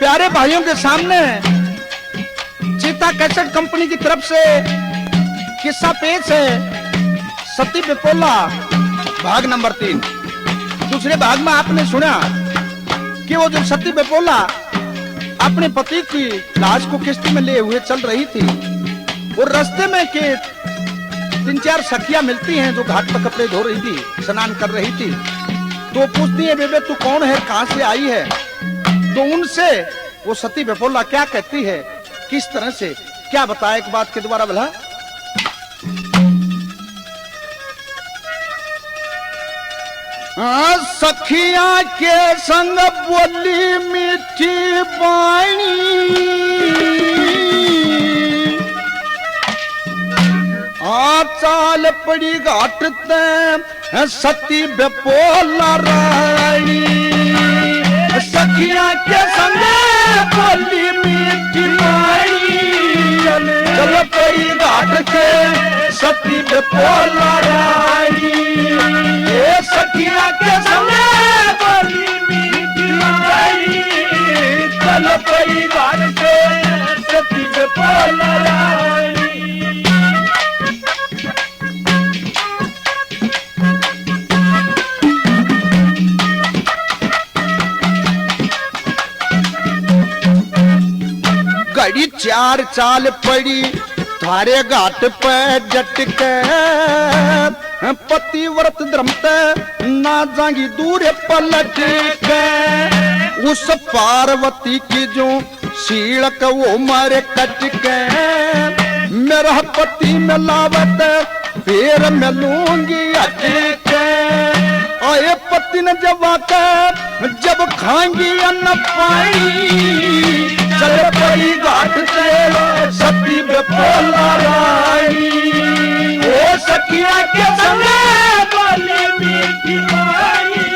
प्यारे भाइयों के सामने चीता कैसेट कंपनी की तरफ से किस्सा पेश है सती विपोला भाग नंबर 3। दूसरे भाग में आपने सुना कि वो जो सती विपोला अपने पति की लाश को किश्ती में ले हुए चल रही थी और रास्ते में के 3-4 सखियां मिलती हैं जो घाट पर कपड़े धो रही थी, स्नान कर रही थी। तो पूछती है, बेबे तू कौन है, कहां से आई है? तो उनसे वो सती विपोला क्या कहती है, किस तरह से क्या बताया, एक बात के द्वारा भला। सखिया के संग बोली मीठी बाणी, चाल पड़ी घाट ते सती विपोला रानी। सखिया के संग बोली मीठी बाणी, चल पड़ी घाट के सती विपोला रानी। सखिया के संग बोली मीठी बाणी, चल पड़ी घाट के सती विपोला रानी। घड़ी 4 चाल पड़ी थारे घाट पे जटके, पतिव्रत धर्म ते ना जाएगी दूर पलट के। उस पार्वती की जो शीलक वो मारे कट के, मेरा पति मिलावत फिर मिलूंगी अटके। आए पति ने जब खाएंगी अन्न पानी, चल पड़ी घाट से सती विपोला रानी। ओ सखिया के संग बोली मीठी बाणी,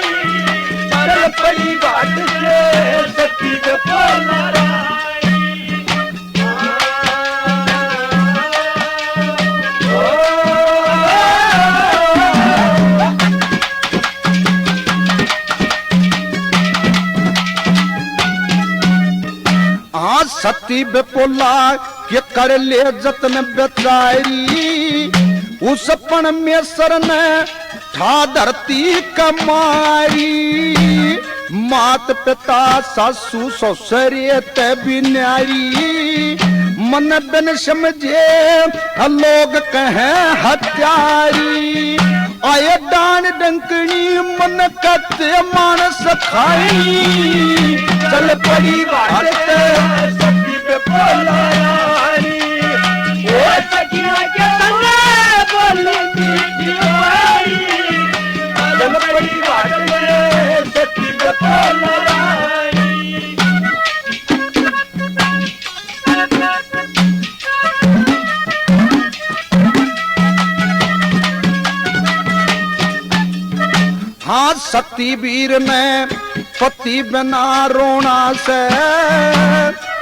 चल पड़ी घाट से सती विपोला रानी। सती विपोला के कर ले जतन बेचारी, उस परमेश्वर ने ठा धरती कमारी। मात पिता सासू ससुरे ते भी न्यारी, मन बिन समझे लोग कहे हत्यारी। आए डान डंकनी मन कते मानस खाई, चल पड़ी घाट सती विपोला रानी। ओ सखिया के संग बोली मीठी बाणी, चल पड़ी घाट सती विपोला रानी। हाँ सती वीर ने पति बिना रोना से,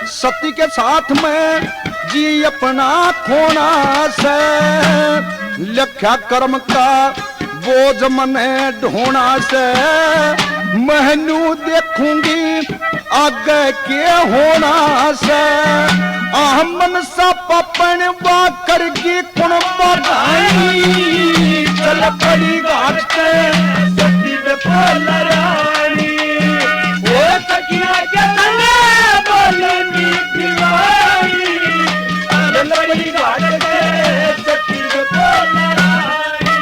सती के साथ में जी अपना खोना से। लख्या कर्म का बोझ मने ढोना से, महनू देखूंगी आगे के होना से। मन सा पपन वा करगी कुण बधाई, चल पड़ी घाट के सती विपोला रानी। ओ सखिया के संग बोली मीठी बाणी, चल पड़ी घाट के सती विपोला रानी।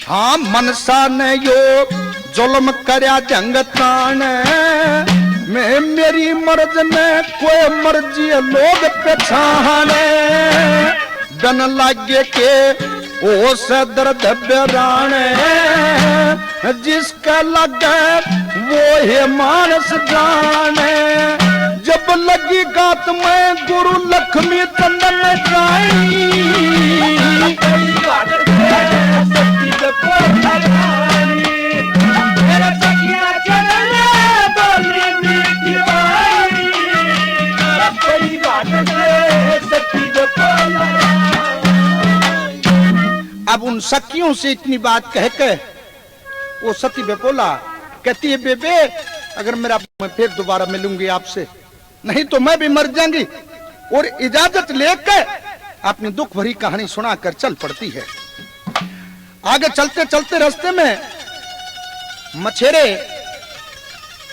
हाँ मनसा ने यो जुल्म करया जंग तान, मैं मेरी मर्ज ने कोई मर्जी लोग पछाने। दन लागे के ओ से दर्द बेराने, जिसका लगे वो है मानस जाने। जब लगी गात में गुरु लक्ष्मी चंदन जाई, सती विपोला रानी। मेरा सखिया चले बोली मीठी बाणी, अब उन सखियों से इतनी बात कह के वो सती बेपोला कहती है, बेबे अगर मेरा मैं फिर दोबारा मिलूंगी आपसे, नहीं तो मैं भी मर जाऊंगी। और इजाजत लेकर अपनी दुख भरी कहानी सुनाकर चल पड़ती है। आगे चलते चलते रास्ते में मछेरे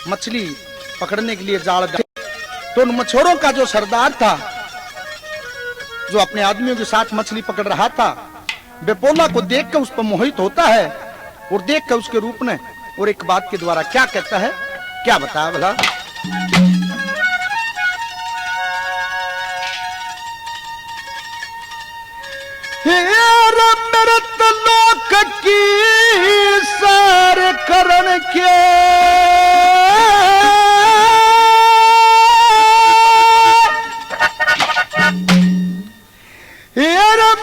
मछली पकड़ने के लिए जाल डाले, तो उन मछोरों का जो सरदार था, जो अपने आदमियों के साथ मछली पकड़ रहा था, बेपोला को देखकर उस पर मोहित होता है और देखकर उसके रूप में और एक बात के द्वारा क्या कहता है, क्या बताया भला। मृत लोक की सार करण के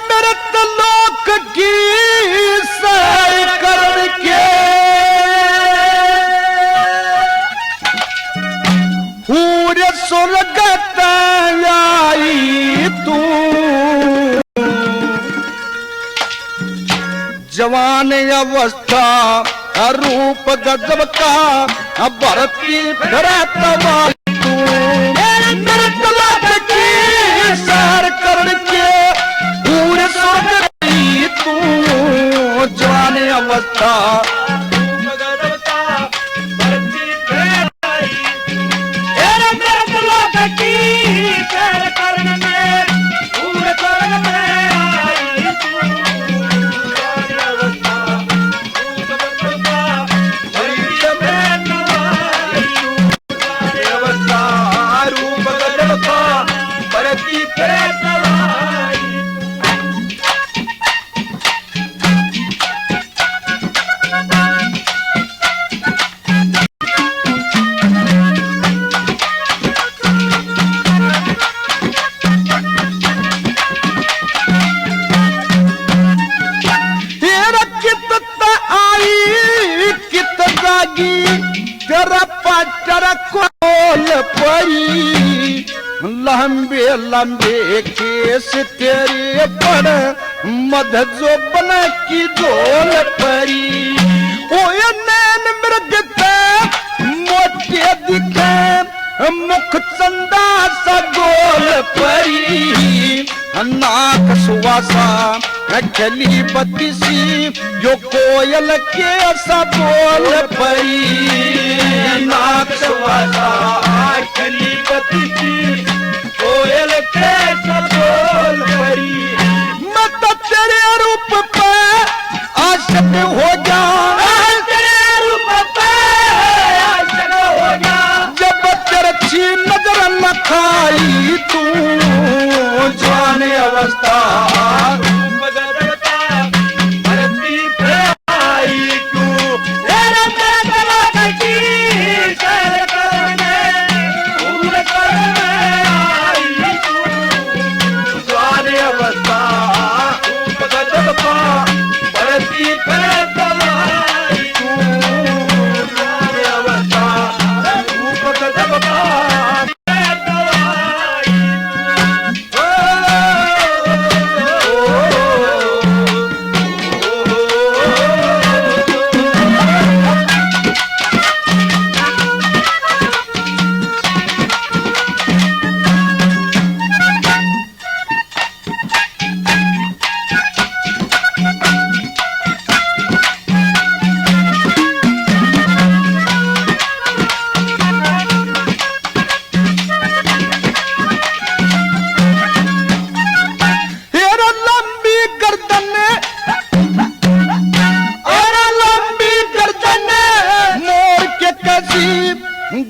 मृत लोक की सार करण के पूरे स्वर्ग आई तू जवान अवस्था रूप गजब का भरती धरातवा तू मृत लोक की सार करण के पूरे स्वर्ग की तू जवान अवस्था लंबे लंबे केस तेरे पर मध जो बन की झोल परी, ओ नैन मृग मोटे दिखे मुख चंदा सा गोल परी, नाक सुवासा खली बत्तीसी जो कोयल के सा बोल परी, नाक सुवासा खली बत्तीसी कोयल के सा बोल परी। मैं तो तेरे रूप पे आशिक हो जा, तेरे रूप पे आशिक हो जा, जब तेरी नजर न खाई तू जवान अवस्था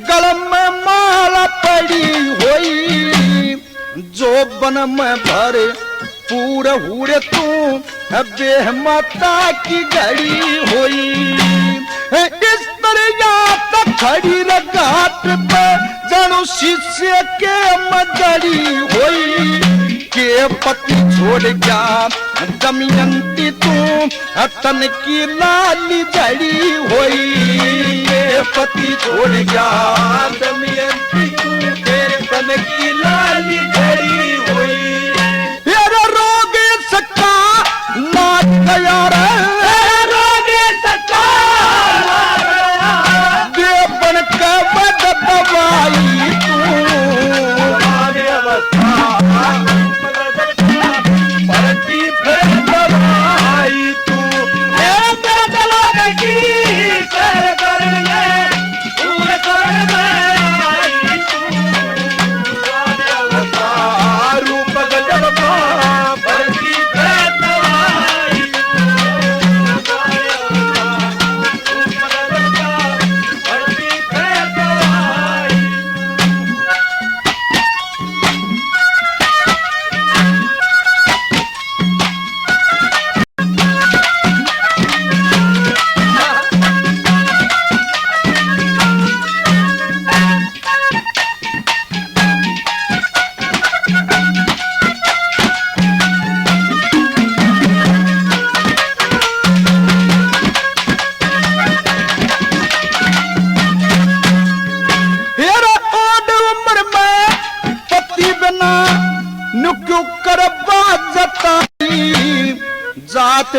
गलम में माला पड़ी हुई, जो बन में भरे पूरा हुए तू बेह माता की घड़ी हुई। इस तरह तक खड़ी रगात पे जानू शिष्य के मजड़ी हुई, के पति छोड़ गया दमयंती तू तन की लाली जड़ी हुई, के पति छोड़ गया दमयंती तू तन की लाली जड़ी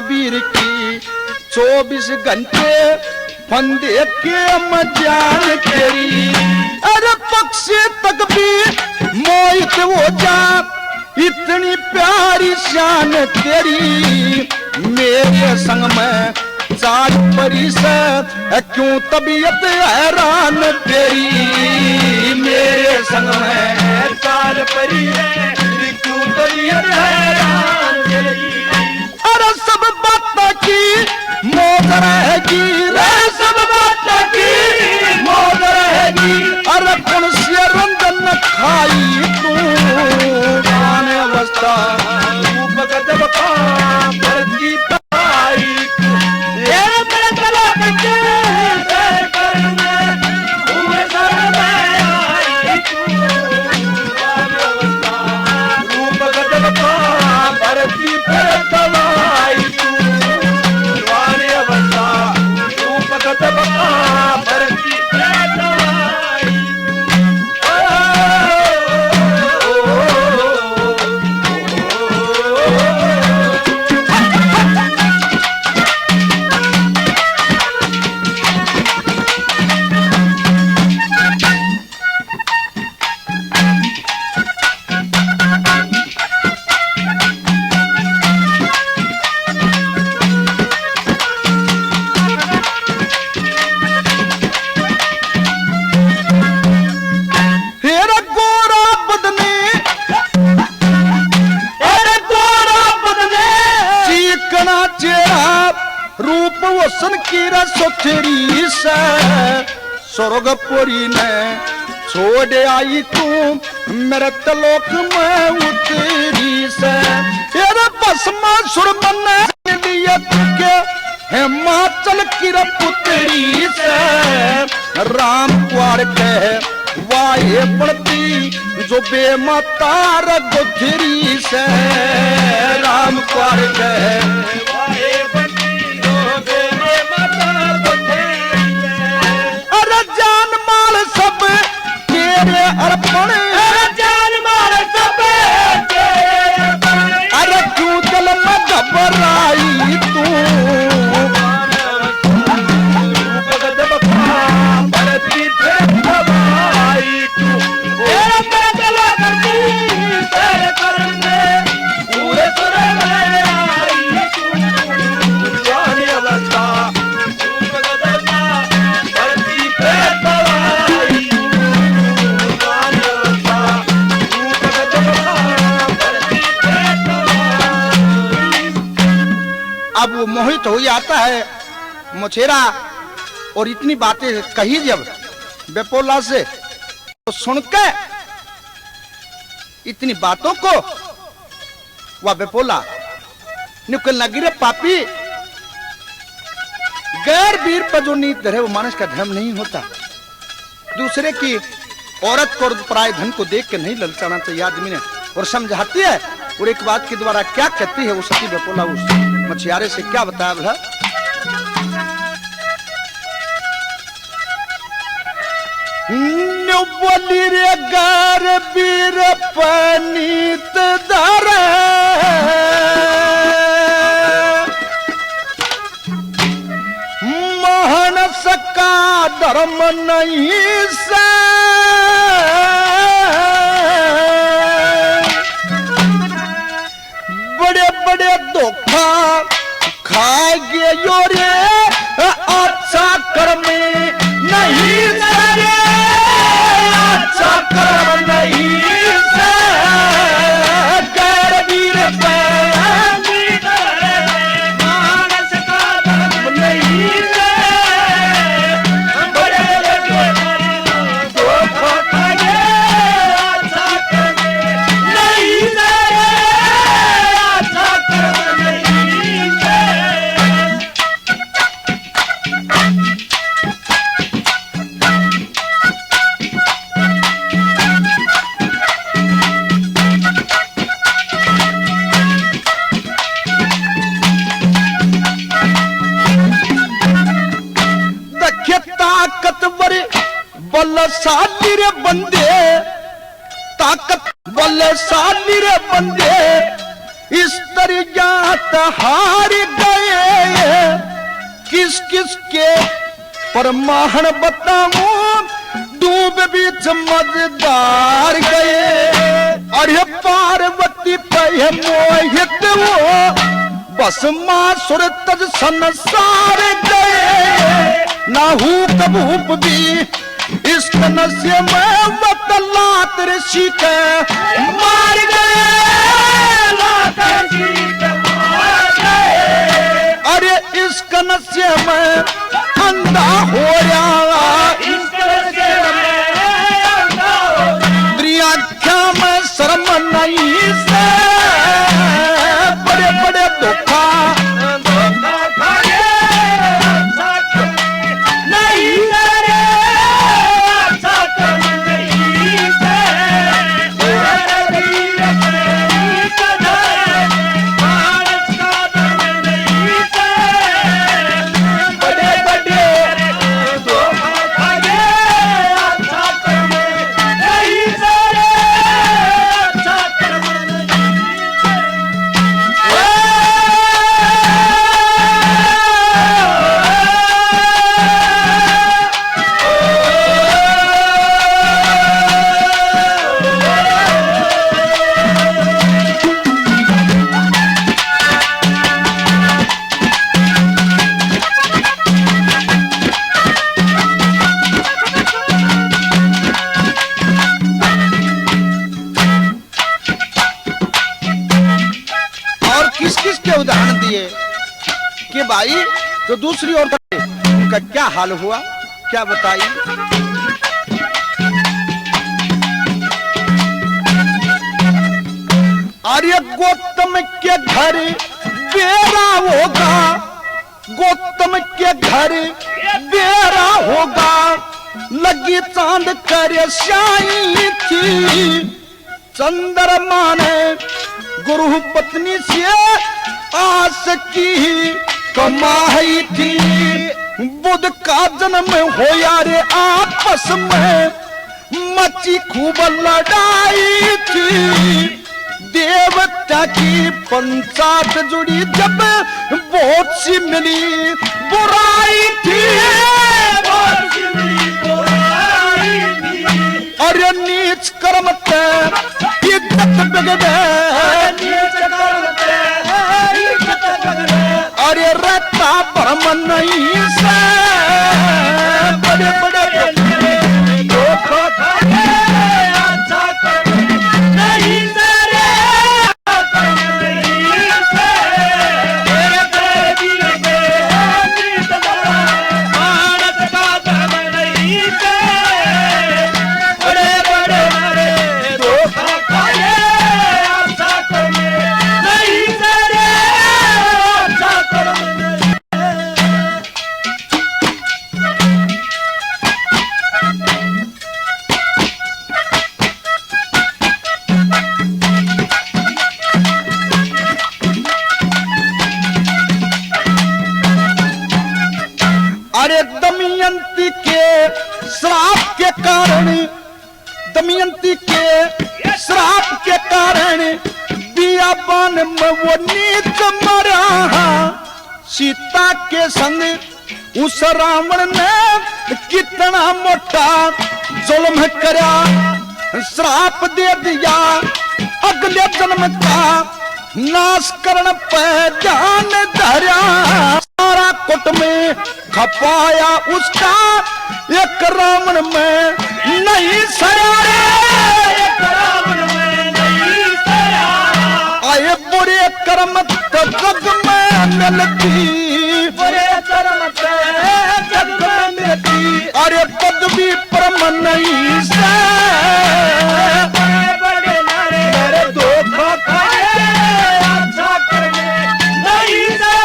वीर की 24 घंटे फंदे के मजान तेरी। अरे पक्षी तक भी मोहित हो जा, इतनी प्यारी शान तेरी। मेरे संग में चाल परी से क्यों तबीयत हैरान तेरी। मेरे संग में चाल परी है क्यों तबीयत हैरान तेरी। अरे सब बात की मौज रहेगी रे, सब बात की मौज रहेगी। अरे कौन से रंजन खाई तू गाने अवस्था रूप गजब का भरती पाई। रूप वसन की रसोथरी से स्वर्गपुरी ने छोड़ आई तू मेरे तलोक में उतरी से। तेरे भस्मा सुरमन लिए तुके हिमाचल की पुत्री से। राम कुआर के वाहे पड़ती जो बेमातार गुथरी से। राम कुआर के वाहे पड़ती जो बेमातार गुथरी से। अरे जान माल सब तेरे अर्पण, जान माल सब तेरे अर्पण। अरे क्यों दिल में घबराई तू अब वो मोहित हो जाता है मुछेरा और इतनी बातें कही जब बेपोला से तो सुनकर इतनी बातों को वह बेपोला निकल नगिरे पापी गैर वीर पर जो नीत धरे वो मानस का धर्म नहीं होता। दूसरे की औरत को पराये धन को देख के नहीं ललचाना चाहिए आदमी ने और समझाती है। और एक बात के द्वारा क्या कहती है वो सती बेपोला उस मछियारे से क्या बताया भला। बोली रे गार वीर पनीत धरे मोहन सका धर्म नहीं से। बड़े बड़े धोखा खा गए यो रे अच्छा कर्म नहीं करे, अच्छा कर्म नहीं से। गैर वीर पनीत धरे मानस का धर्म नहीं से। बड़े बड़े धोखा खा गए अच्छा कर्म नहीं करे, अच्छा कर्म नहीं से। ताकतवर बलशाली रे बंदे, ताकत बलशाली रे बंदे इस तरियात हार गए, किस किस के परमाहन बताऊं, डूब बीच मजेदार गए। अरे पार्वती पे मोहित वो, बस मासुर तज संसार गए। नाहू कबूप भी इस नस्य में बतलात ऋषि के मार गए। अरे इस कनस्य में अंधा हो रहा, द्रियाख्या में शर्म नहीं से, बड़े बड़े धोखा उदाहरण दिए कि भाई तो दूसरी ओर उनका क्या हाल हुआ, क्या बताइए। आर्य गौतम के घर बेरा होगा, गौतम के घर बेरा होगा, लगी चांद कर श्याई थी। चंद्रमा ने गुरु पत्नी से आस की कमाई थी। बुध का जन्म होया रे आपस में, मची खूब लड़ाई थी। देवता की पंचायत जुड़ी जब बहुत सी मिली बुराई थी। अरे नीच कर्म ते इज्जत बिगड़े, अरे रहता भरम नहीं से, बड़े बड़े धोखा खाए अच्छा नहीं से। अरे दमयंती के श्राप के कारण, दमयंती के श्राप के कारण बियाबान में वो नीच मरा। सीता के संग उस रावण ने कितना मोटा जुल्म करा, श्राप दे दिया अगले जन्म का नाश करने पे ध्यान धरा। सारा कुट में खपाया उसका, एक रावण में नहीं सया, एक रावण में नहीं सया। आए बुरे कर्म तो जग में मिलती, बुरे कर्म तो जग में मिलती। अरे पदवी परम नहीं से, बड़े नारे धोखा खाए अच्छा करने नहीं से।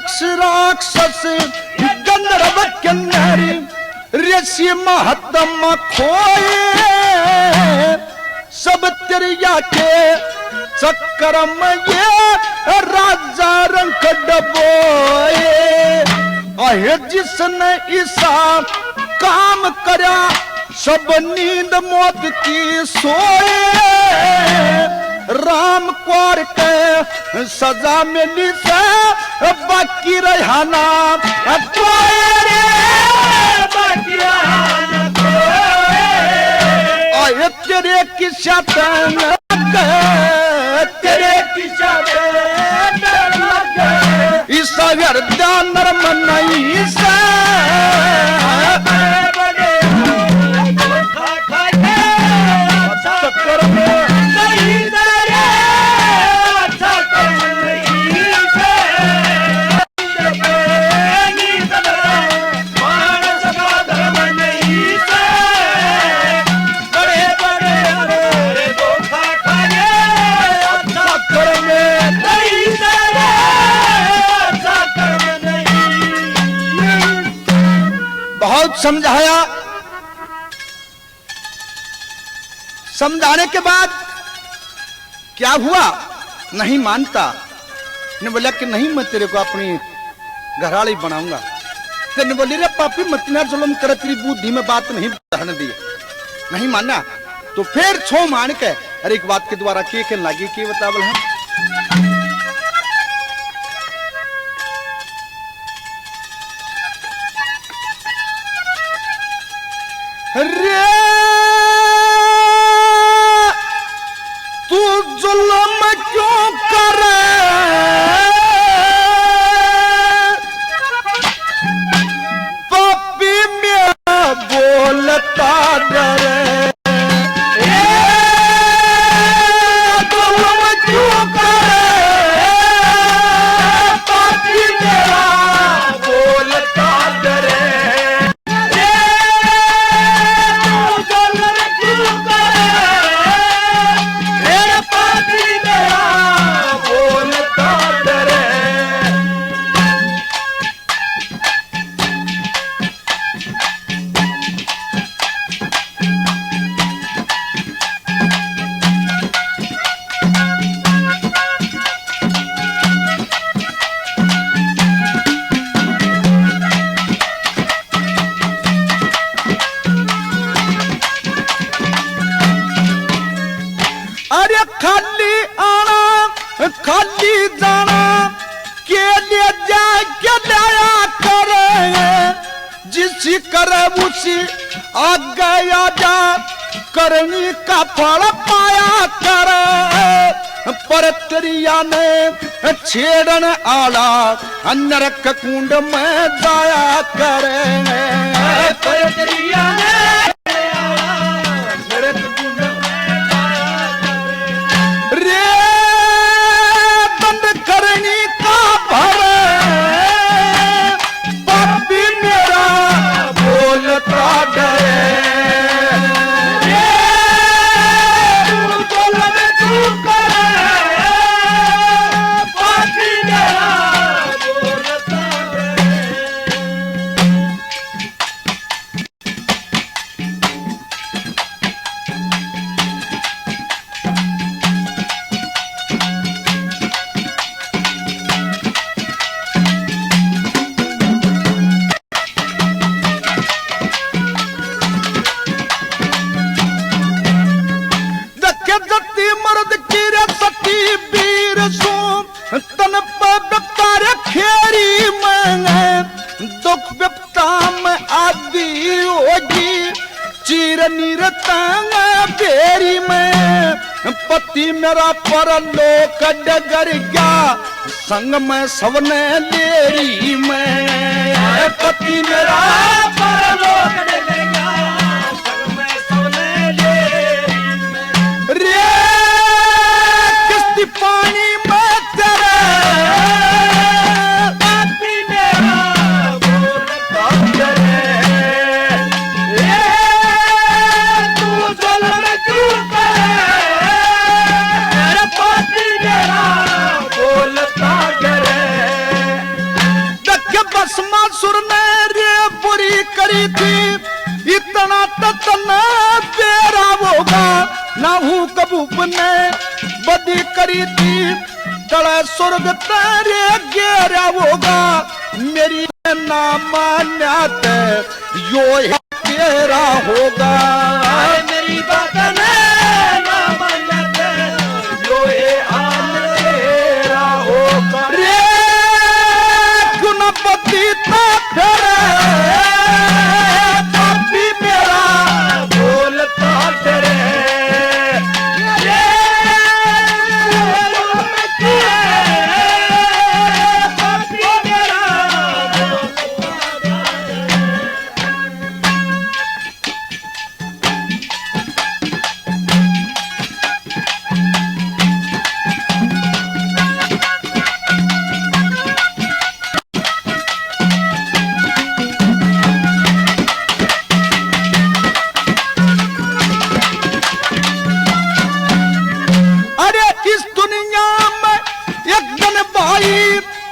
दक्ष राक्षस गंधर्व किन्नरी ऋषि महात्मा खोए सब तिरिया के चक्कर में ये राजा रंग डबोए आहे जिसने ऐसा काम करा सब नींद मौत की सोए राम क्वार के सजा मिली से बाकी रहना आए तेरे किस्सा तेरे किस्सा इस ध्यान नरम नहीं से चक्कर में समझाया। समझाने के बाद क्या हुआ, नहीं मानता। ने बोला कि नहीं मैं तेरे को अपनी घरवाली बनाऊंगा। तेने बोली रे पापी मतना जुल्म कर, तेरी बुद्धि में बात नहीं रहने दी, नहीं माना। तो फिर छो मान के अरे एक बात के द्वारा के लागी के बतावल है। रे तू जुल्म क्यों करे, पापी मेरा बोलता डरे। जुल्म क्यों करे, पापी मेरा बोलता डरे। खाली आना खाली जाना के लिए जाके लाया करे, जिसी करे उसी आगे आ जा, करनी का फल पाया करे। पर त्रिया ने छेड़न आला नरक कुंड में जाया करे। पर त्रिया ने मर्द की सती वीर सो तन पर खेरी में दुख विपता में आदि होगी, चीर नीरतांग बेरी में पति मेरा परलोक डगर गया, संग में सबने लेरी में। पति मेरा परलोक डगर गया, संग में सबने लेरी में। रे किस्ती पानी में तेरे पति मेरा बोलता डरे। तू जुल्म क्यों करे, मेरा पति मेरा बोलता डरे। कि भस्मासुर ने रे बुरी करी थी, इतना ततना तेरा होगा ना हूँ कबूप ने बदी करी थी, तड़ा स्वर्ग तेरे गेरा होगा मेरी ना मान्यात यो है तेरा होगा। मेरी बात ने ना मान्यात यो है हाल तेरा होगा। रे गुणपति तो पापी मेरा बोलता तेरे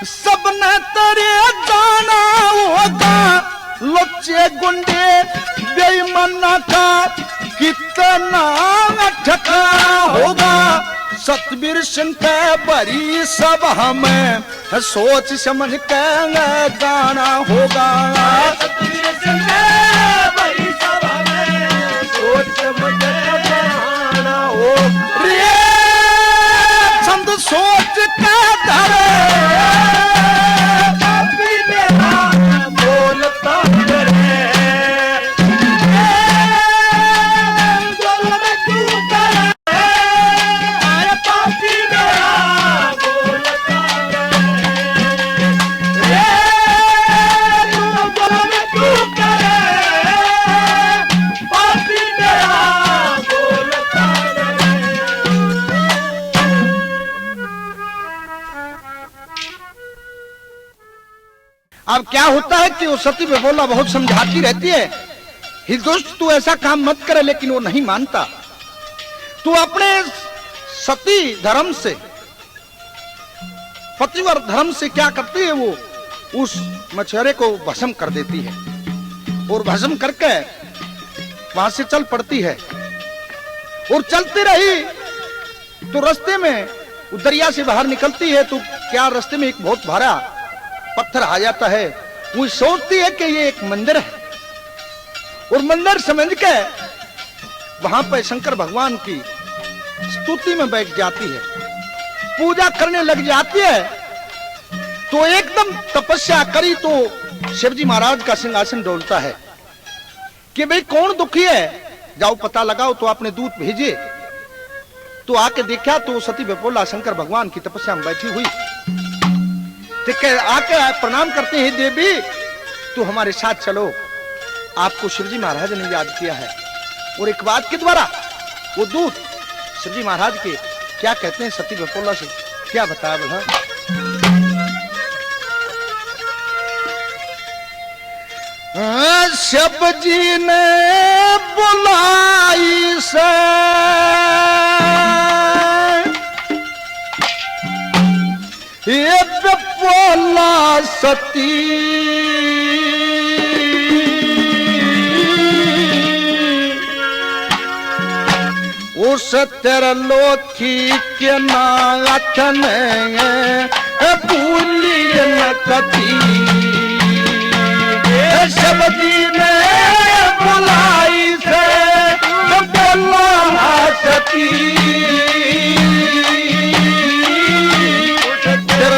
सबने तेरे जाना होगा, लोचे गुंडे बेईमाना का कितना ठका होगा। सतबीर सिंह के बड़ी सभा में सोच समझ के गाना होगा। सतबीर सिंह के बड़ी सभा में सोच समझ के गाना होगा। छंद सोच के धरे अब क्या होता है कि वो सती विपोला बहुत समझाती रहती है, ही दोस्त तू ऐसा काम मत करे, लेकिन वो नहीं मानता। तू अपने सती धर्म से, पतिवर धर्म से क्या करती है, वो उस मछुआरे को भस्म कर देती है और भस्म करके वहां से चल पड़ती है। और चलती रही तो रास्ते में दरिया से बाहर निकलती है तो क्या रास्ते में एक बहुत भारा पत्थर आ जाता है। वो सोचती है कि ये एक मंदिर है और मंदिर समझ के वहां पर शंकर भगवान की स्तुति में बैठ जाती है, पूजा करने लग जाती है। तो एकदम तपस्या करी तो शिवजी महाराज का सिंहासन डोलता है कि भाई कौन दुखी है, जाओ पता लगाओ। तो आपने दूत भेजे तो आके देखा तो सती विपोला शंकर भगवान की तपस्या में बैठी हुई। आके प्रणाम करते हैं, देवी तू हमारे साथ चलो, आपको शिवजी महाराज ने याद किया है। और एक बात के द्वारा वो दूत शिवजी महाराज के क्या कहते हैं, सती विपोला से क्या बताया बोला। शिवजी ने बुलाई से ये विपोला सती उस तेरे लोथी के नाथन भूलिए न कती। शिवजी ने बुलाई से विपोला सती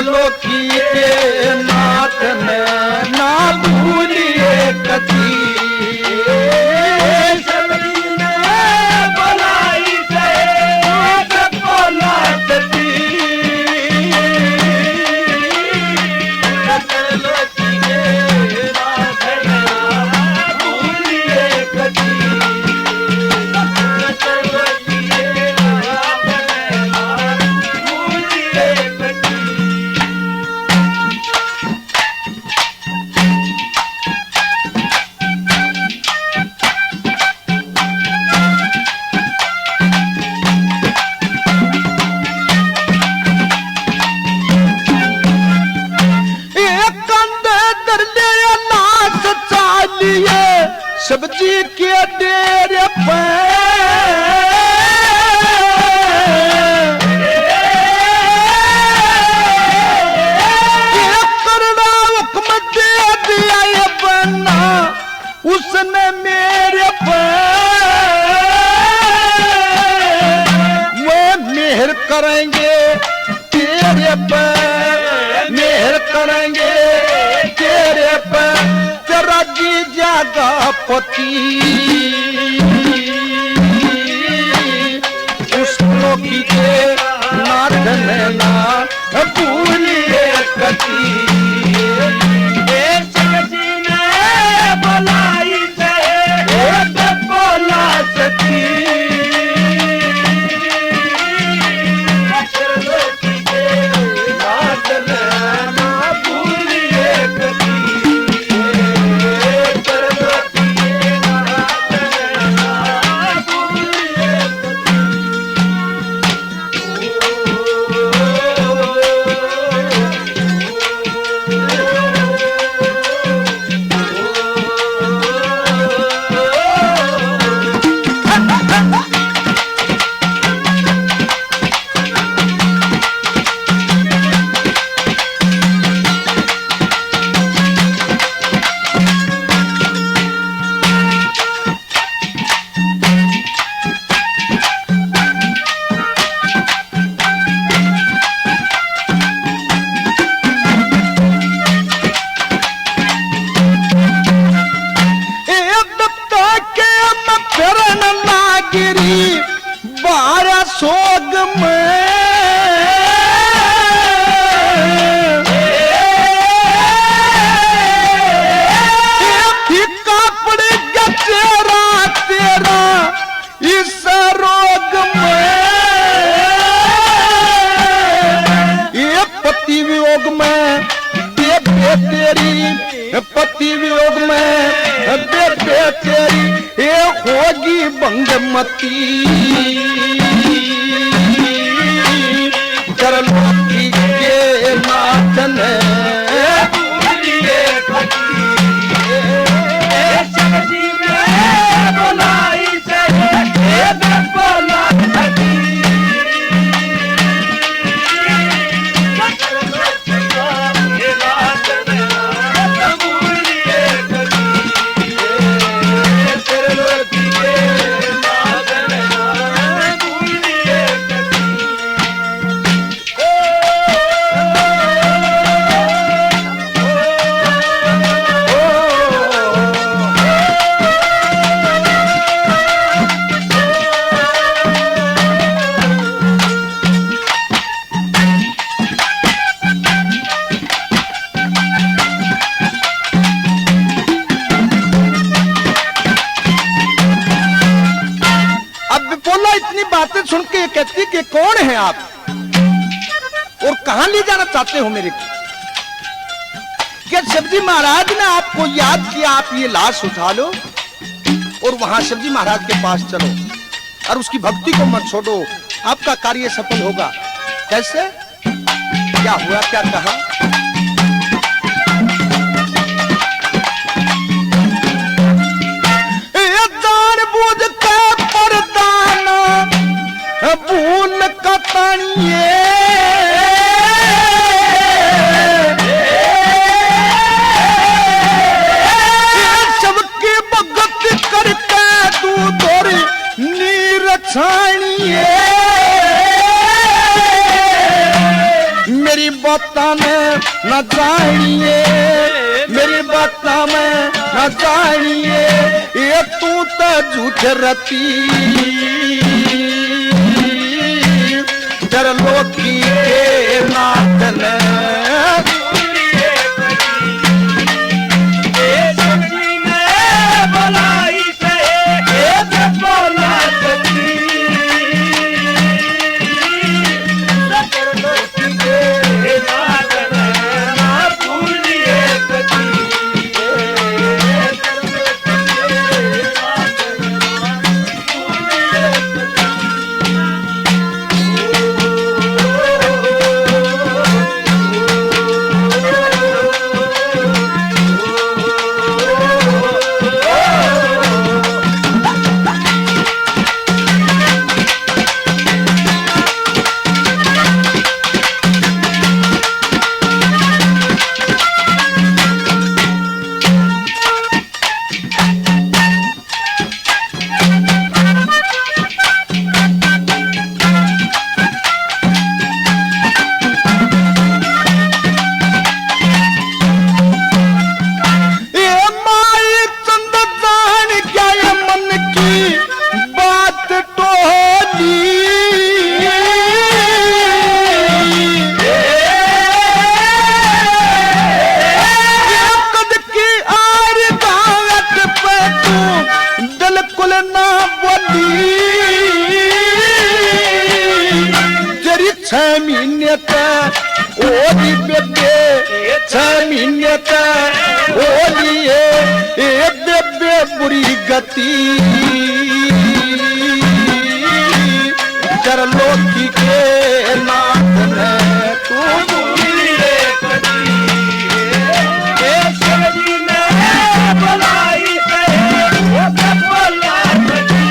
लोकी के नाथ ने ना भूलिए कथी। शिवजी ने बुलाई से विपोला सती लोकी के नाथ ने भूलिए कथी। लोकी के नाथ ने भूलिए कथी। कंधे सब्जी के डेरे पे करना हुक्म दे दिया ये बन्ना उसने मेरे पे वो मेहर करेंगे तेरे पे मेहर करेंगे तेरे पे तेरा जी जागा पति उस लोकी के नाथ में ना भूलिए कति सब्जी ने भलाई से बोला सती सोग में कापड़ चेहरा तेरा इस रोग में ये पति वियोग में बेबे तेरी पति वियोग में बेबे तेरी ये होगी बंगमती लोकी के नाथन भूलिए कति सब्जी ने भलाई से बोला सती इतनी बातें सुन के ये कहती कि कौन है आप और कहां ले जाना चाहते हो मेरे को? क्या शिवजी महाराज ने आपको याद किया, आप ये लाश उठा लो और वहां शिवजी महाराज के पास चलो और उसकी भक्ति को मत छोड़ो, आपका कार्य सफल होगा। कैसे, क्या हुआ, क्या कहा? भूल कतनिए सबकी भगत करके तू तोरी नीर छानिए मेरी बाता में न जानिए, मेरी बाता में न जानिए, ये तू तो झूठ रती लोकी के नाथ ने सब्जी ने भलाई से बोला सती लोकी के नाथ ने भूलिए कति महीने तक ओली बेबे 6 महीने तक ओली ए बेबे बुरी गति चरलोकी के नाथ ने तू पूरी कदी ए सजी ने बुलाई से वो बोला सजी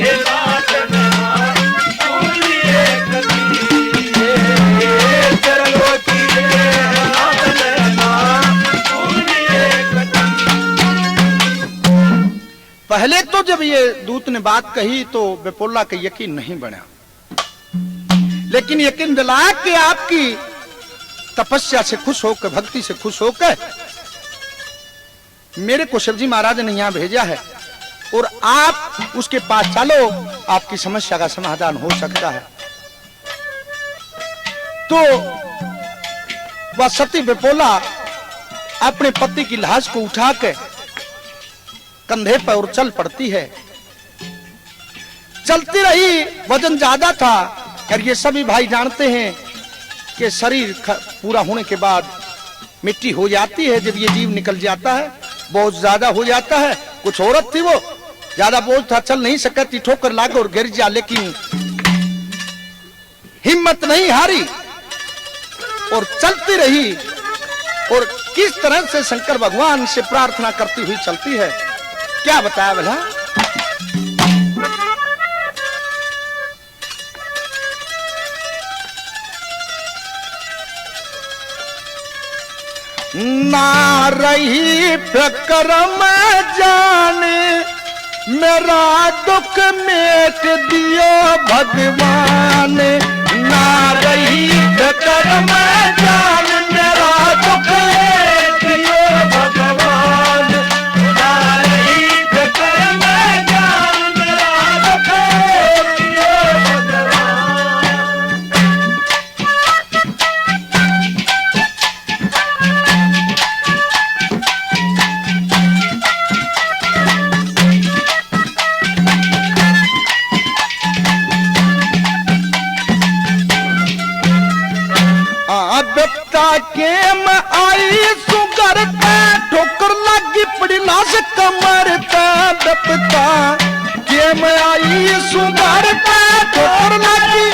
ए नाथ ने पूरी कदी ए चरलोकी के नाथ ने पूरी कदी। पहले तो जब ये दूत ने बात कही तो विपुला का यकीन नहीं बना, लेकिन यकीन दिलाया कि आपकी तपस्या से खुश होकर, भक्ति से खुश होकर मेरे को शिवजी महाराज ने यहां भेजा है और आप उसके पास चलो, आपकी समस्या का समाधान हो सकता है। तो वह सती विपुला अपने पति की लाश को उठाकर कंधे पर और चल पड़ती है। चलती रही, वजन ज्यादा था और ये सभी भाई जानते हैं कि शरीर पूरा होने के बाद मिट्टी हो जाती है। जब ये जीव निकल जाता है बहुत ज्यादा हो जाता है। कुछ औरत थी, वो ज्यादा बोझ था, चल नहीं सकती, ठोकर लाकर और गिर जा, लेकिन हिम्मत नहीं हारी और चलती रही। और किस तरह से शंकर भगवान से प्रार्थना करती हुई चलती है, क्या बताया भला। ना रही फिक्र में जाने मेरा दुख मेट दियो भगवान, ना रही फिक्र में जान मेरा दुख मेट दियो भगवान, ना रही फिक्र में जान मेरा दुख दियो भगवान। बेटा के में आई सुगर पे ठोकर लगी पड़ी लाश कमर पे, बेटा के में आई सुगर पे ठोकर लगी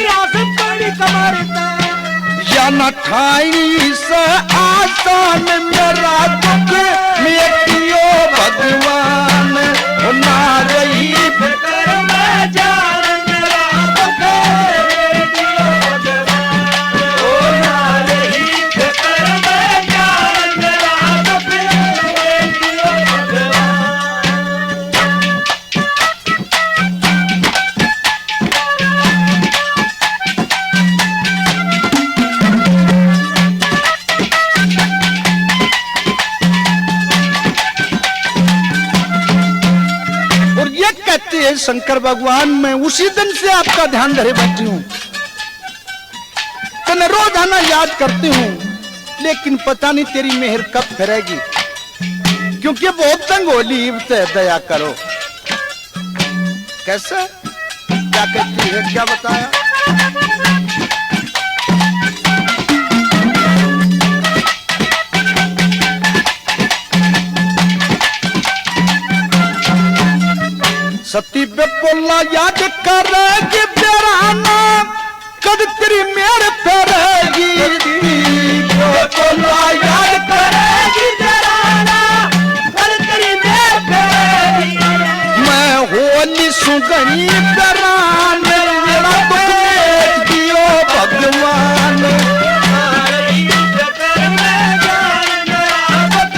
लाश पड़ी कमर पे, या न ठाई से आसान मेरा दुख मेटियो भगवान, ना रही फिक्र में जान मेरा दुख दियो भगवान, ओ ना रही फिक्र में जान मेरा दुख दियो भगवान। और ये कहते हैं शंकर भगवान, मैं उसी दिन से आपका ध्यान धरे बैठी हूं, तो मैं रोजाना याद करती हूं, लेकिन पता नहीं तेरी मेहर कब फिरेगी, क्योंकि बहुत तंग होली, इब्ते दया करो। कैसे, क्या कहती है, क्या बताया। सती विपुला याद करेगी तेरा नाम, कद तेरी मेहर फिरेगी। विपुला याद करेगी तेरा नाम, कल तेरी मेहर फिरेगी। मैं होली सुगनी परान, मेरा दुख मेट दियो भगवान, ना रही फिक्र में जान मेरा दुख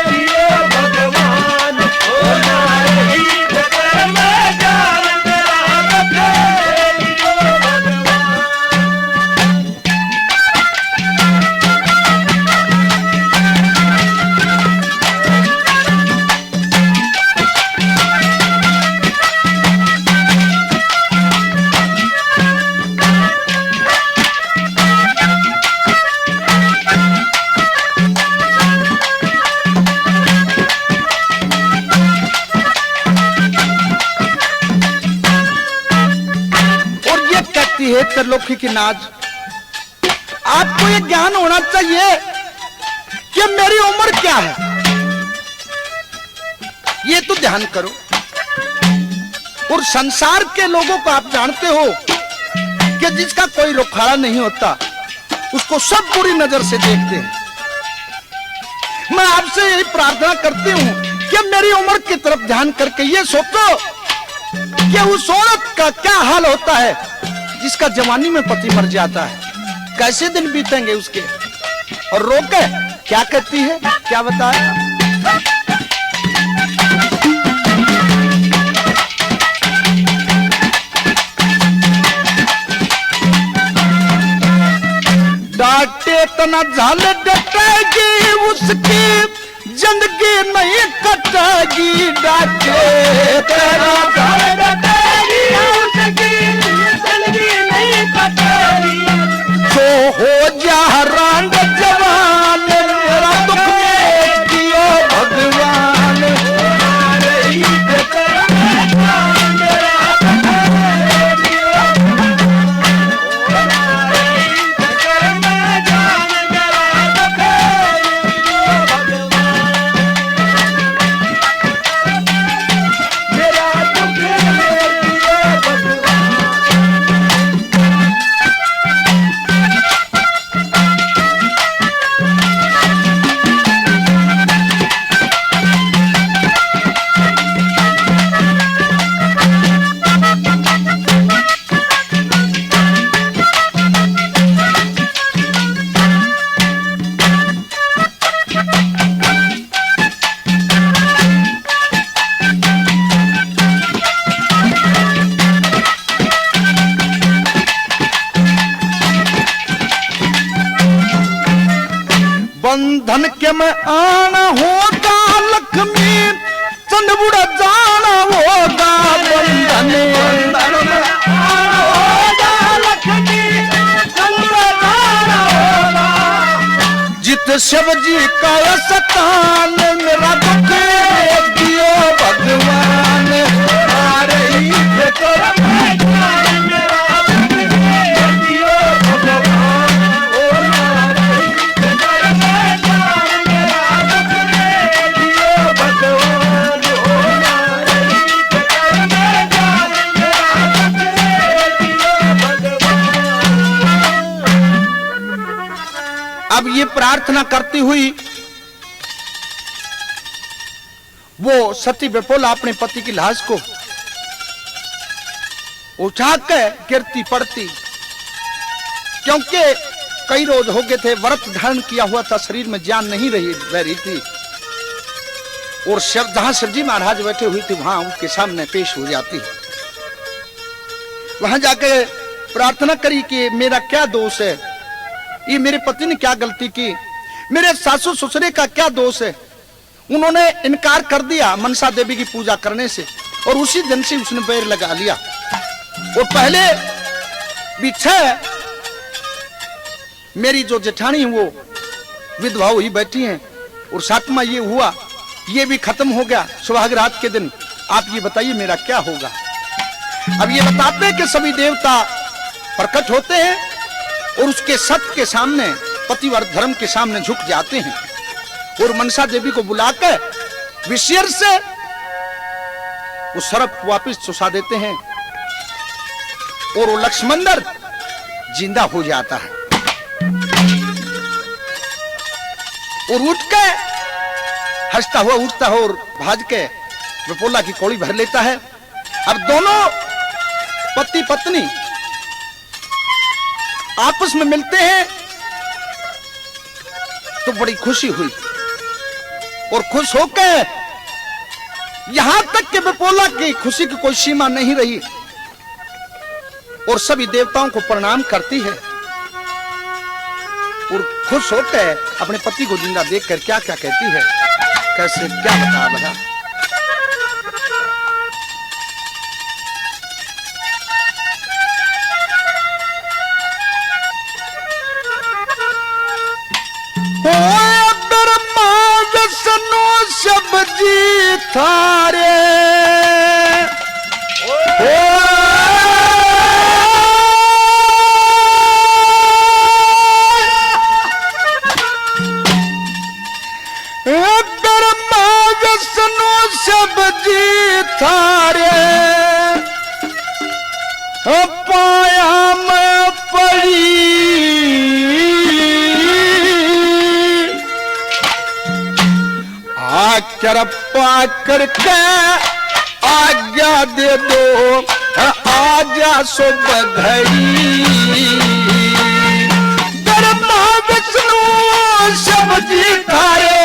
दियो भगवान, ओ ना रही फिक्र में जान मेरा दुख दियो भगवान। त्रिलोकी की नाज, आपको ये ज्ञान होना चाहिए कि मेरी उम्र क्या है, ये तो ध्यान करो। और संसार के लोगों को आप जानते हो कि जिसका कोई रुखाड़ा नहीं होता उसको सब बुरी नजर से देखते हैं। मैं आपसे यही प्रार्थना करती हूं कि मेरी उम्र की तरफ ध्यान करके ये सोचो कि उस औरत का क्या हाल होता है जिसका जवानी में पति मर जाता है, कैसे दिन बीतेंगे उसके। और रोके क्या कहती है, क्या बताया, डांटे तना झाल डटेगी उसकी जिंदगी नहीं कटेगी, डांटे तना झाल डटेगी उसकी जिंदगी नहीं कटेगी। जो हो जा रांड जवान मेरा दुख में दियो भगवान, बंधन के में आना होगा लक्ष्मी चंद बुढ़ा जाना होगा, बंधन में आना होगा लक्ष्मी चंद बुढ़ा जाना होगा। जित शिव जी का सतान मेरा दुख दियो भगवान, अब ये प्रार्थना करती हुई वो सती विपोला अपने पति की लाश को उठा के गिरती पड़ती, क्योंकि कई रोज हो गए थे, व्रत धारण किया हुआ था, शरीर में जान नहीं रह रही थी। और जहां शिवजी महाराज बैठे हुए थे वहां उनके सामने पेश हो जाती, वहां जाके प्रार्थना करी कि मेरा क्या दोष है, ये मेरे पति ने क्या गलती की, मेरे सासू ससुरे का क्या दोष है। उन्होंने इनकार कर दिया मनसा देवी की पूजा करने से, और उसी दिन से उसने पैर लगा लिया। और पहले भी 6 मेरी जो जेठानी है वो विधवा हुई बैठी हैं, और 7वां ये हुआ, ये भी खत्म हो गया सुहाग रात के दिन। आप ये बताइए मेरा क्या होगा। अब ये बताते हैं कि सभी देवता प्रकट होते हैं और उसके सत्य के सामने, पतिव्रत धर्म के सामने झुक जाते हैं, और मनसा देवी को बुलाकर विषयर से उस सर्प को वापिस चुसा देते हैं, और वो लक्ष्मणदर जिंदा हो जाता है और उठ के हंसता हुआ उठता है और भाज के विपोला की कौड़ी भर लेता है। अब दोनों पति पत्नी आपस में मिलते हैं तो बड़ी खुशी हुई, और खुश होकर यहां तक कि विपोला की खुशी की कोई सीमा नहीं रही, और सभी देवताओं को प्रणाम करती है, और खुश होकर अपने पति को जिंदा देखकर क्या क्या कहती है, कैसे क्या बता। सब्जी थारे जी थारे पाया में पड़ी आकर पाकर के आज्ञा दे दो आजा सुबह घड़ी ब्रह्मा विष्णु सब जी थारे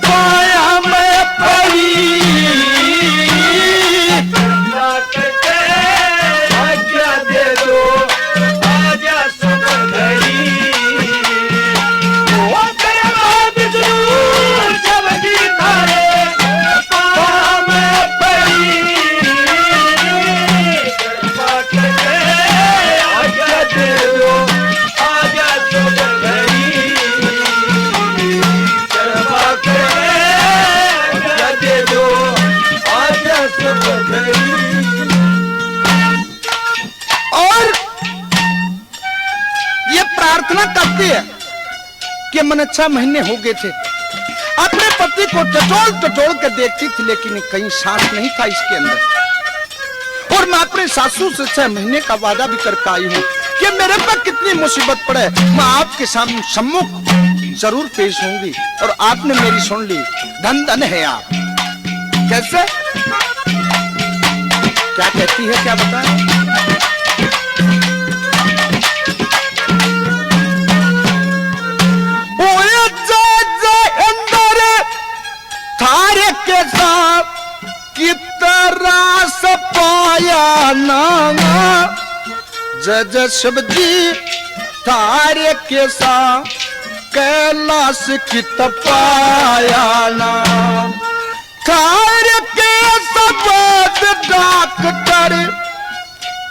पाया में पड़ी आज्ञा दे दो आजा सुबह घड़ी ओ ब्रह्मा विष्णु सब जी थारे पाया में पड़ी कृपा करके आज्ञा दे दो आजा सुबह घड़ी कृपा करके आज्ञा दे दो आजा सुबह घड़ी और ये प्रार्थना करती है कि मन 6 महीने हो गए थे अपने पति को टटोल कर देखती थी लेकिन कहीं सांस नहीं था इसके अंदर और मैं अपने सासू से 6 महीने का वादा भी करके आई हूँ कि मेरे पर कितनी मुसीबत पड़े मैं आपके सामने सम्मुख जरूर पेश होंगी और आपने मेरी सुन ली धन धन है आप कैसे क्या कहती है क्या बताएं अंदर थारे के साथ कितना पाया नाना जज शिव जी थारे के साथ कैलाश की तपाया ना थारे के सब डॉक्टर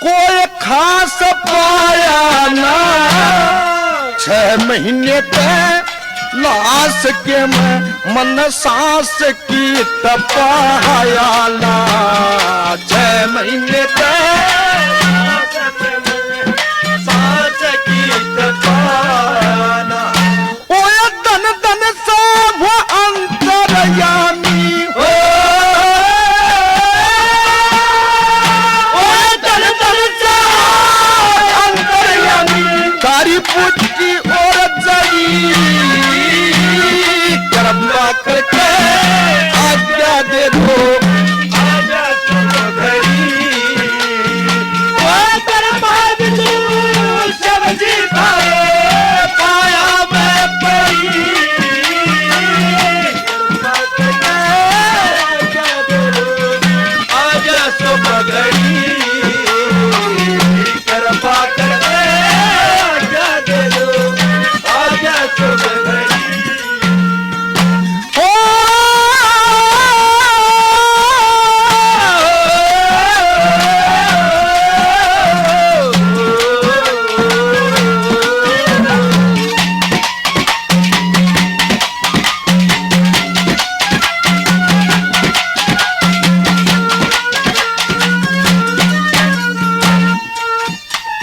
कोई खास पाया ना 6 महीने तक लाश के मन सांस की तपाया ना 6 महीने सांस की तपाना ओ धन धन सब अंतरयामी धन धन अंतर्यामी तारी पुटकी और जरी करम्बा करके आज्ञा दे दो आजा सुबह घड़ी ओ ब्रह्मा विष्णु सब जी थारे पाया में पड़ी कृपा करके आज्ञा दे दो आजा सुबह घड़ी कृपा करके आज्ञा दे दो आजा सुबह घड़ी ओ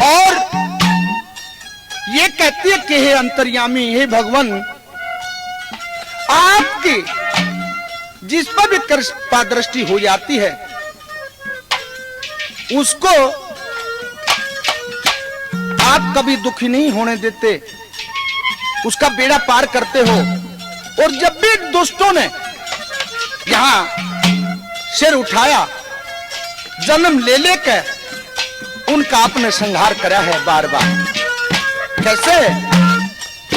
और ये कहती है कि हे अंतर्यामी हे भगवान आपकी जिस पर भी कृपा दृष्टि हो जाती है उसको आप कभी दुखी नहीं होने देते उसका बेड़ा पार करते हो और जब भी दुष्टों ने यहां सिर उठाया जन्म ले लेकर उनका आपने संहार करा है बार बार कैसे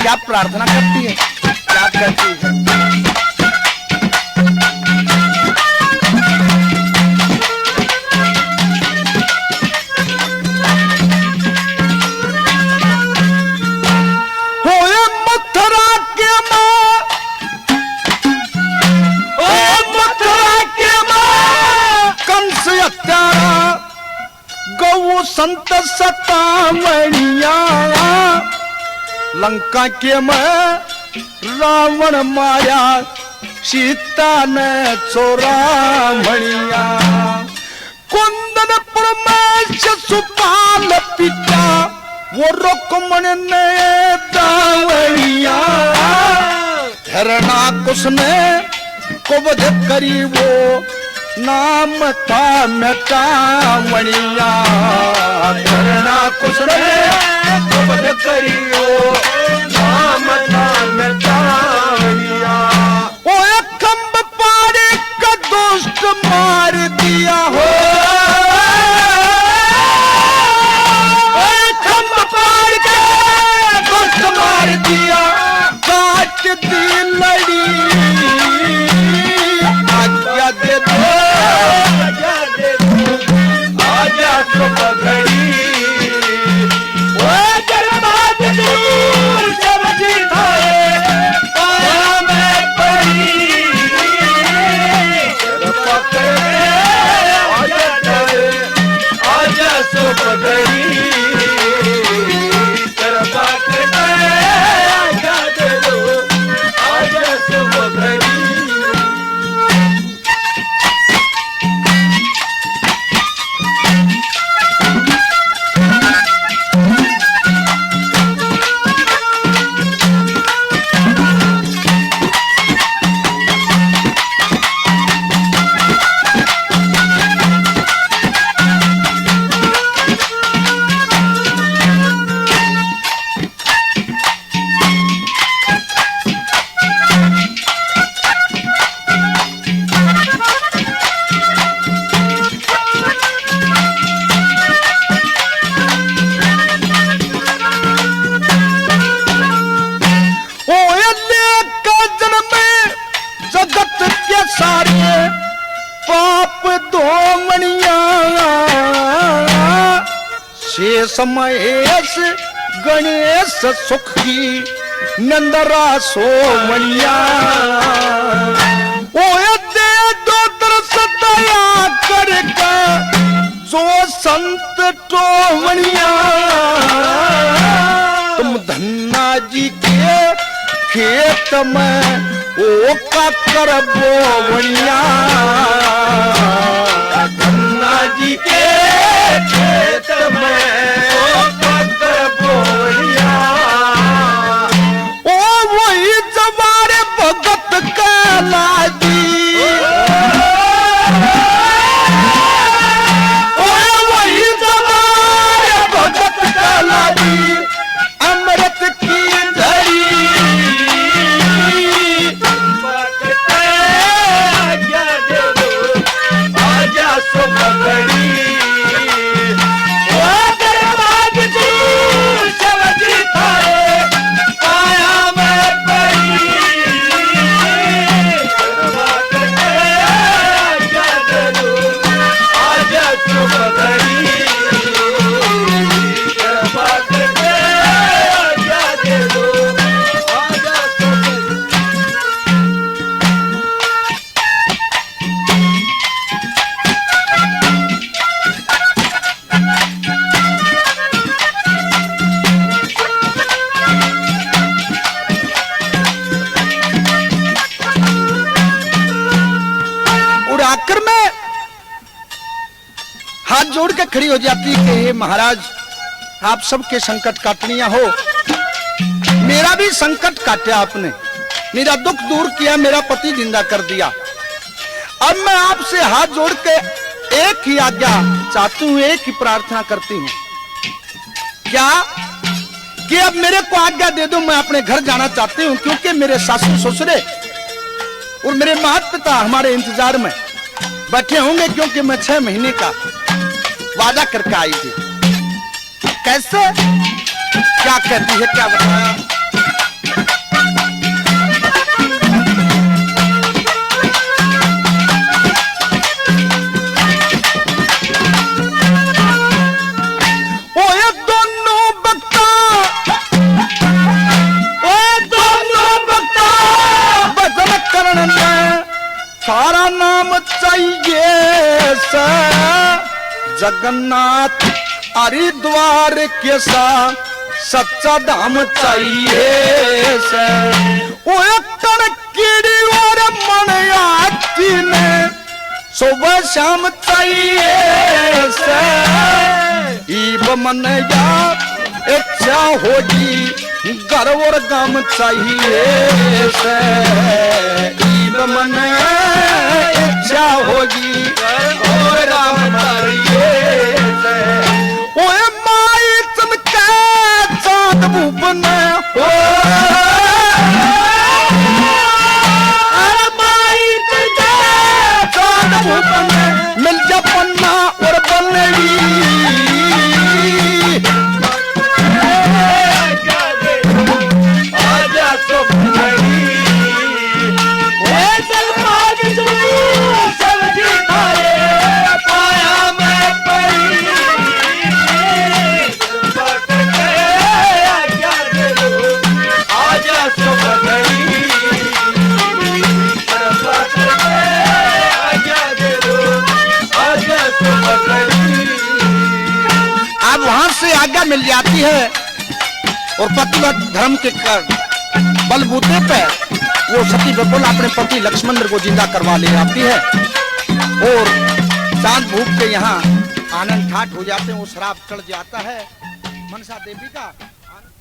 क्या प्रार्थना करती है क्या कहती है होए मथुरा के मां ओ मथुरा के मां कंस हत्यारा गौ संत सतामणिया लंका के में रावण माया सीता ने चोरा मणिया कुंदनपुर में शिशुपाल पिता वो रुक्मण ने दावड़िया हिरणाकुश ने कुबध करी वो नाम था मेटावणिया करना कुछ रे बद करियो नाम नाम तावनिया ओ एक खंब पारे का दोस्त मार दिया हो खंब पार के दोस्त मार दिया काट दी लड़ी आज्ञा दे दो आजा दे दो आजा तो पगड़ी वो जरबात दूर सब जीताए पाया में पड़ी पकड़ आजा डरे आजा सो पगड़ी जरबा करते आजा दे दो आजा सो पगड़ी ओ अल्ले का जन्म जगत के सारे पाप धोमणिया शेष महेश गणेश सुख की नंदरा सोमणिया ओ अद्दे दो तरस दया करके जो संत टोमणिया तुम धन्ना जी के खेत में ओ का करबो वणिया धन्ना जी के खेत में ओ पत्थर बोलिया ओ वही जवारे भगत कहलाजी ओ वही जवारे भगत कहलाजी अमृत की धरी पकड़ते आजा दे दो आजा सो पगड़ी वो दरबाज दूर सब जीताए पाया में पड़ी दरबा करते आजा दे दो आजा सो पगड़ी दरबा करते आजा दे दो आजा सो पगड़ी और आकर में हाथ जोड़ के खड़ी हो जाती कि हे महाराज आप सबके संकट काटनिया हो मेरा भी संकट काटा आपने मेरा दुख दूर किया मेरा पति जिंदा कर दिया अब मैं आपसे हाथ जोड़ के एक ही आज्ञा चाहती हूँ एक ही प्रार्थना करती हूँ क्या कि अब मेरे को आज्ञा दे दो मैं अपने घर जाना चाहती हूँ क्योंकि मेरे सासू ससुरे और मेरे माता पिता हमारे इंतजार में बैठे होंगे क्योंकि मैं 6 महीने का वादा करके आई थी कैसे क्या कहती है क्या बताया ओ ये दोनों बक्ता भजन करण में सारा नाम चाहिए से जगन्नाथ हरिद्वार के सा सच्चा धाम चाहिए से ओ एक कीड़ी और मन आती ने सुबह शाम चाहिए से ईब मन या इच्छा होगी घर और गाम चाहिए से ईब मन इच्छा होगी राम मारिए से ओए माई चमके चांद भूपन हो अरे माई चमके चांद भूपन मिल जा पन्ना और बनड़ी आजा तो बनड़ी ए सलमान सब्जी खाए पाया मैं पड़ी आजा तो बनड़ी आजा तो बनड़ी अब वहां से आज्ञा मिल जाती है और पतिव्रत धर्म के बलबूते पे वो सती विपुल अपने पति लक्ष्मण को जिंदा करवा ले आती है और चांद भूप के यहाँ आनंद ठाट हो जाते हैं। वो शराब चढ़ जाता है मनसा देवी का।